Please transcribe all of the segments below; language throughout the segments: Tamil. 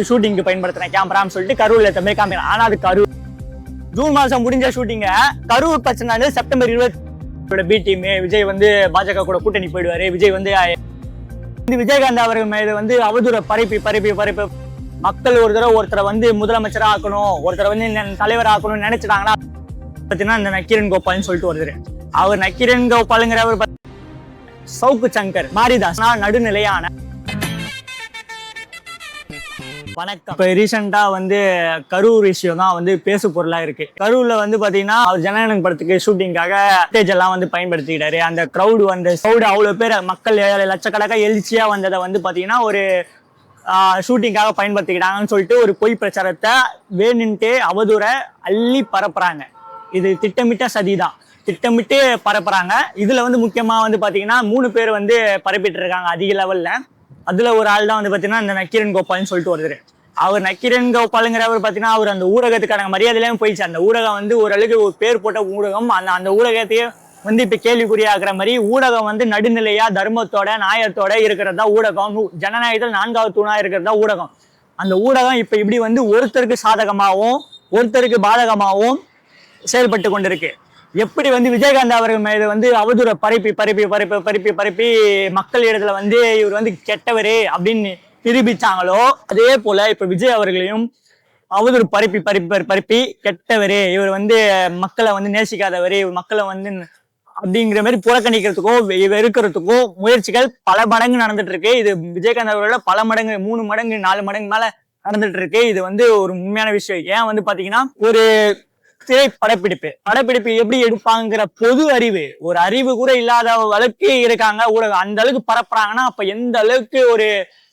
ஷூட்டிங்க்கு பயன்படுத்தின கேமரான்னு சொல்லிட்டு கரூர்ல தம்பி காமிக்கிறான். ஆனா அது கரூர் ஜூன் மாசம் முடிஞ்ச ஷூட்டிங்க கரூர் பிரச்சனை செப்டம்பர் 20 பி டீம் விஜய் வந்து பாஜக கூட கூட்டணி போயிடுவாரு. விஜய் வந்து விஜயகாந்த் அவர்கள் மீது வந்து அவதூற பரப்பி மக்கள் ஒருத்தரை வந்து முதலமைச்சரா ஆக்கணும், ஒருத்தரை வந்து தலைவர் ஆக்கணும்னு நினைச்சிட்டாங்கன்னா பாத்தீங்கன்னா இந்த நக்கீரன் கோபால்னு சொல்லிட்டு வருது. அவர் நக்கீரன் கோபாலுங்கிறவர் சவுக்கு சங்கர் மாரிதாஸ் நடுநிலையான வணக்கம். இப்ப ரீசெண்டா வந்து கரூர் விஷயம் தான் வந்து பேசு பொருளா இருக்கு. கரூர்ல வந்து பாத்தீங்கன்னா அவர் ஜனநாயகம் படத்துக்கு ஷூட்டிங்காக ஸ்டேஜ் எல்லாம் வந்து பயன்படுத்திக்கிட்டாரு. அந்த கிரௌடு அவ்வளவு பேர் மக்கள் லட்சக்கணக்காக எழுச்சியா வந்ததை வந்து பாத்தீங்கன்னா ஒரு ஷூட்டிங்காக பயன்படுத்திக்கிட்டாங்கன்னு சொல்லிட்டு ஒரு பொய் பிரச்சாரத்தை வேணுன்ட்டு அவதூற அள்ளி பரப்புறாங்க. இது திட்டமிட்ட சதிதான், திட்டமிட்டு பரப்புறாங்க. இதுல வந்து முக்கியமா வந்து பாத்தீங்கன்னா 3 பேர் வந்து பரப்பிட்டு இருக்காங்க அதிக லெவல்ல. அதுல ஒரு ஆள் தான் வந்து பாத்தீங்கன்னா இந்த நக்கீரன் கோபால்னு சொல்லிட்டு வருது. அவர் நக்கீரன் கோபாலுங்கிறவர் பாத்தீங்கன்னா அவர் அந்த ஊடகத்துக்கான மரியாதையிலும் போயிடுச்சு. அந்த ஊடகம் வந்து ஓரளவுக்கு ஒரு பேர் போட்ட ஊடகம். அந்த ஊடகத்தையே வந்து இப்ப கேள்விக்குறியாக்குற மாதிரி ஊடகம் வந்து நடுநிலையா தர்மத்தோட நியாயத்தோட இருக்கிறதா ஊடகம், ஜனநாயகத்தில் 4வது தூணா இருக்கிறதா ஊடகம். அந்த ஊடகம் இப்ப இப்படி வந்து ஒருத்தருக்கு சாதகமாகவும் ஒருத்தருக்கு பாதகமாகவும் செயல்பட்டு கொண்டிருக்கு. எப்படி வந்து விஜயகாந்த் அவர்கள் மீது வந்து அவதூற பரப்பி மக்கள் இடத்துல வந்து இவர் வந்து கெட்டவரே அப்படின்னு நிரூபிச்சாங்களோ அதே போல இப்ப விஜய் அவர்களையும் அவதூறு பரப்பி கெட்டவரே, இவர் வந்து மக்களை வந்து நேசிக்காதவரே, மக்களை வந்து அப்படிங்கிற மாதிரி புறக்கணிக்கிறதுக்கும் வெறுக்கிறதுக்கும் முயற்சிகள் பல மடங்கு நடந்துட்டு இருக்கு. இது விஜயகாந்த் அவர்களோட பல மடங்கு 3 மடங்கு 4 மடங்கு மேல நடந்துட்டு இருக்கு. இது வந்து ஒரு உண்மையான விஷயம். ஏன் வந்து பாத்தீங்கன்னா ஒரு திரை படப்பிடிப்பு எப்படி எடுப்பாங்கிற பொது அறிவு, ஒரு அறிவு கூட இல்லாத அளவுக்கு இருக்காங்க ஊடகம். அந்த அளவுக்கு பரப்புறாங்கன்னா அப்ப எந்த அளவுக்கு ஒரு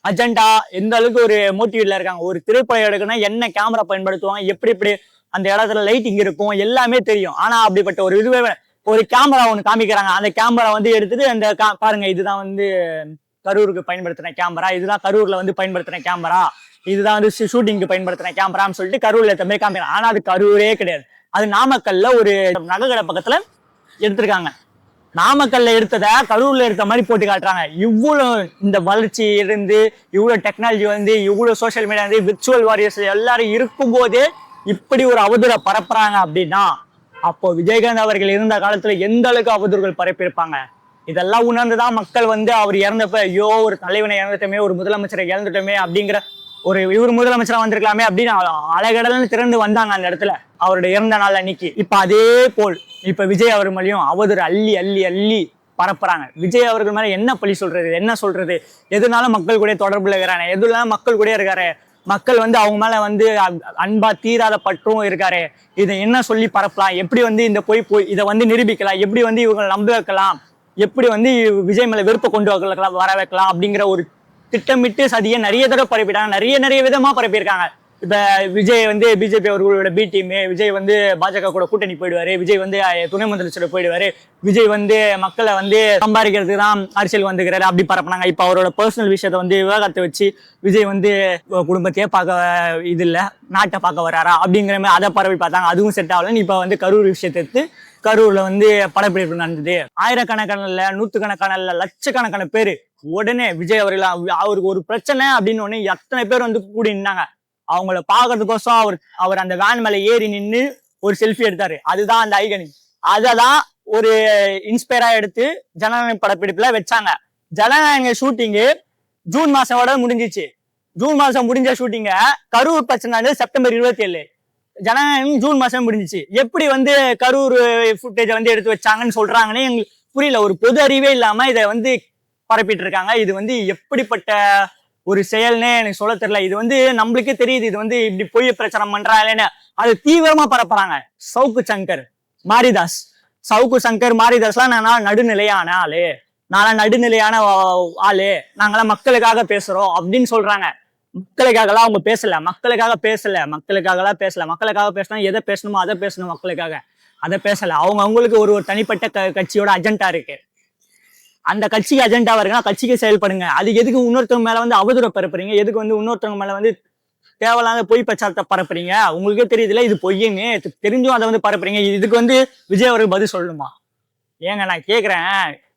அஜெண்டா, எந்த அளவுக்கு ஒரு மோட்டிவேட்ல இருக்காங்க. ஒரு திரைப்படம் எடுக்கணும்னா என்ன கேமரா பயன்படுத்துவாங்க, எப்படி அந்த இடத்துல லைட்டிங் இருக்கும் எல்லாமே தெரியும். ஆனா அப்படிப்பட்ட ஒரு இதுவே ஒரு கேமரா ஒண்ணு காமிக்கிறாங்க. அந்த கேமரா வந்து எடுத்துட்டு அந்த பாருங்க இதுதான் வந்து கரூருக்கு பயன்படுத்தின கேமரா, இதுதான் கரூர்ல வந்து பயன்படுத்தின கேமரா, இதுதான் வந்து ஷூட்டிங்க்கு பயன்படுத்தின கேமரான்னு சொல்லிட்டு கரூர்ல தம்பி காமிக்கிறாங்க. ஆனா அது கரூரே கிடையாது. அது நாமக்கல்ல ஒரு நகைக்கடை பக்கத்துல எடுத்திருக்காங்க. நாமக்கல்ல எடுத்ததை கரூர்ல எடுத்த மாதிரி போட்டு காட்டுறாங்க. இவ்வளவு இந்த வளர்ச்சி இருந்து, இவ்வளவு டெக்னாலஜி வந்து, இவ்வளவு சோசியல் மீடியா வந்து, விர்ச்சுவல் வாரியர்ஸ் எல்லாரும் இருக்கும் போதே இப்படி ஒரு அவதூறை பரப்புறாங்க அப்படின்னா அப்போ விஜயகாந்த் அவர்கள் இருந்த காலத்துல எந்த அளவுக்கு அவதூறுகள் பரப்பியிருப்பாங்க. இதெல்லாம் உணர்ந்துதான் மக்கள் வந்து அவர் இறந்தப்ப ஐயோ ஒரு தலைவனை இறந்துட்டோமே, ஒரு முதலமைச்சரை இறந்துட்டோமே அப்படிங்கிற ஒரு இவர் முதலமைச்சரா வந்திருக்கலாமே அப்படின்னு அலைகடல்னு திறந்து வந்தாங்க அந்த இடத்துல அவருடைய இறந்த நாள் அன்னைக்கு. இப்ப அதே போல் இப்ப விஜய் அவர் மேலேயும் அவதூறு அள்ளி பரப்புறாங்க. விஜய் அவர்கள் மேல என்ன பழி சொல்றது, என்ன சொல்றது? எதுனாலும் மக்கள் கூட தொடர்புல இருக்கிறாங்க, எதுனாலும் மக்கள் கூட இருக்காரு, மக்கள் வந்து அவங்க மேல வந்து அன்பா தீராத பற்றும் இருக்காரு. இதை என்ன சொல்லி பரப்பலாம், எப்படி வந்து இந்த போய் இதை வந்து நிரூபிக்கலாம், எப்படி வந்து இவங்களை நம்ப வைக்கலாம், எப்படி வந்து விஜய் மேல வெறுப்பை கொண்டு வர வைக்கலாம் அப்படிங்கிற ஒரு திட்டமிட்டு சதியை நிறைய தடவை பரப்பிட்டாங்க. நிறைய விதமா பரப்பியிருக்காங்க. இப்ப விஜய் வந்து பிஜேபி அவர்களோட பி டீம், விஜய் வந்து பாஜக கூட கூட்டணி போயிடுவாரு, விஜய் வந்து துணை முதலமைச்சர் போயிடுவாரு, விஜய் வந்து மக்களை வந்து சம்பாதிக்கிறதுக்கு தான் அரசியல் வந்துக்கிறாரு அப்படி பரப்புனாங்க. இப்ப அவரோட பர்சனல் விஷயத்த வந்து விவாகரத்தை வச்சு விஜய் வந்து குடும்பத்தையே பார்க்க இது இல்ல நாட்டை பார்க்க வராரா அப்படிங்கிற மாதிரி அதை பரப்பி பார்த்தாங்க. அதுவும் செட் ஆகலன்னு இப்ப வந்து கரூர் விஷயத்தை எடுத்து கரூர்ல வந்து படப்பிடிப்பு நடந்தது. ஆயிரக்கணக்கான நூற்றுக்கணக்கான லட்சக்கணக்கான பேரு உடனே விஜய் அவர்கள் அவருக்கு ஒரு பிரச்சனை அப்படின்னு ஒண்ணு எத்தனை பேர் வந்து கூடி நின்னாங்க. அவங்கள பாக்குறதுக்கோசம் அவர் அந்த வேன் மேல ஏறி நின்று ஒரு செல்ஃபி எடுத்தாரு. அதுதான் அந்த ஐகனி. அததான் ஒரு இன்ஸ்பயரா எடுத்து ஜனநாயக படப்பிடிப்புல வச்சாங்க. ஜனநாயக ஷூட்டிங்கு ஜூன் மாசம் முடிஞ்சிச்சு. ஜூன் மாசம் முடிஞ்ச ஷூட்டிங்க கரூர் பிரச்சனை செப்டம்பர் 27, ஜனநாயகம் ஜூன் மாசம் முடிஞ்சிச்சு. எப்படி வந்து கரூர் ஃபுட்டேஜை வந்து எடுத்து வச்சாங்கன்னு சொல்றாங்கன்னு எங்களுக்கு புரியல. ஒரு பொது அறிவே இல்லாம இதை வந்து பரப்பிட்டு இருக்காங்க. இது வந்து எப்படிப்பட்ட ஒரு செயல்னே எனக்கு சொல்ல தெரியல. இது வந்து நம்மளுக்கே தெரியுது இது வந்து இப்படி பொய் பிரச்சாரம் பண்றாங்கன்னு. அது தீவிரமா பரப்புறாங்க. சவுக்கு சங்கர் மாரிதாஸ்லாம் நான் நடுநிலையான ஆளு, நாங்களாம் மக்களுக்காக பேசுறோம் அப்படின்னு சொல்றாங்க. மக்களுக்காகலாம் அவங்க மக்களுக்காக பேசினா எதை பேசணுமோ அதை பேசணும், மக்களுக்காக அதை பேசல. அவங்களுக்கு ஒரு தனிப்பட்ட கட்சியோட அஜெண்டா இருக்கு. அந்த கட்சிக்கு அஜெண்டாவா இருக்குன்னா கட்சிக்கு செயல்படுங்க. அதுக்கு எதுக்கு இன்னொருத்தவங்க மேல வந்து அவதூறை பரப்புறீங்க, எதுக்கு வந்து இன்னொருத்தவங்க மேல வந்து தேவையில்லாத பொய் பிரச்சாரத்தை பரப்புறீங்க? உங்களுக்கே தெரியுதுல இது பொய்யுன்னு தெரிஞ்சும் அதை வந்து பரப்புறீங்க. இதுக்கு வந்து விஜய் அவருக்கு பதில் சொல்லணுமா? ஏங்க நான் கேக்குறேன்,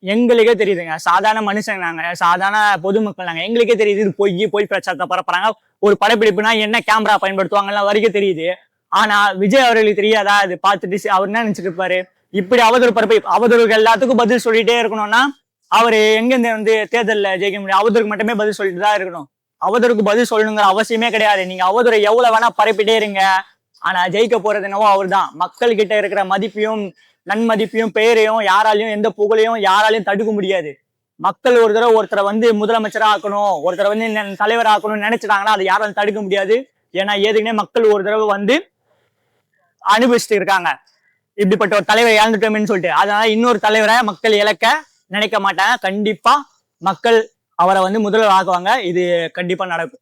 எங்களுக்கே தெரியுதுங்க, சாதாரண மனுஷங்க நாங்க, சாதாரண பொதுமக்கள் நாங்க, எங்களுக்கே தெரியுது இது பொய் பிரச்சாரத்தை பரப்புறாங்க. ஒரு படப்பிடிப்புனா என்ன கேமரா பயன்படுத்துவாங்கலாம் வரைக்கும் தெரியுது. ஆனா விஜய் அவர்களுக்கு தெரியாதா? அது பார்த்துட்டு அவர் என்ன நினைச்சிட்டு இருப்பாரு? இப்படி அவதூறு பரப்பி அவதூறுகள் எல்லாத்துக்கும் பதில் சொல்லிட்டே இருக்கணும்னா அவரு எங்க வந்து தேர்தலில் ஜெயிக்க முடியும்? அவதூறுக்கு மட்டுமே பதில் சொல்லிட்டு தான் இருக்கணும். அவதூறுக்கு பதில் சொல்லணுங்கிற அவசியமே கிடையாது. நீங்க அவதூறை எவ்வளவு வேணா பரப்பிட்டே இருங்க, ஆனா ஜெயிக்க போறது என்னவோ அவர் தான். மக்கள் கிட்ட இருக்கிற மதிப்பையும் நன்மதிப்பையும் பெயரையும் யாராலையும் எந்த புகழையும் யாராலையும் தடுக்க முடியாது. மக்கள் ஒரு தடவை ஒருத்தரை வந்து முதலமைச்சரா ஆக்கணும், ஒருத்தரை வந்து தலைவர் ஆக்கணும்னு நினைச்சிட்டாங்கன்னா அதை யாராலும் தடுக்க முடியாது. ஏன்னா ஏற்கனவே மக்கள் ஒரு தடவை வந்து அனுபவிச்சுட்டு இருக்காங்க, இப்படிப்பட்ட ஒரு தலைவரை இழந்துட்டோம்னு சொல்லிட்டு. அதனால இன்னொரு தலைவரை மக்கள் இழக்க நினைக்க மாட்டாங்க. கண்டிப்பா மக்கள் அவரை வந்து முதல்வர் ஆக்குவாங்க. இது கண்டிப்பா நடக்கும்.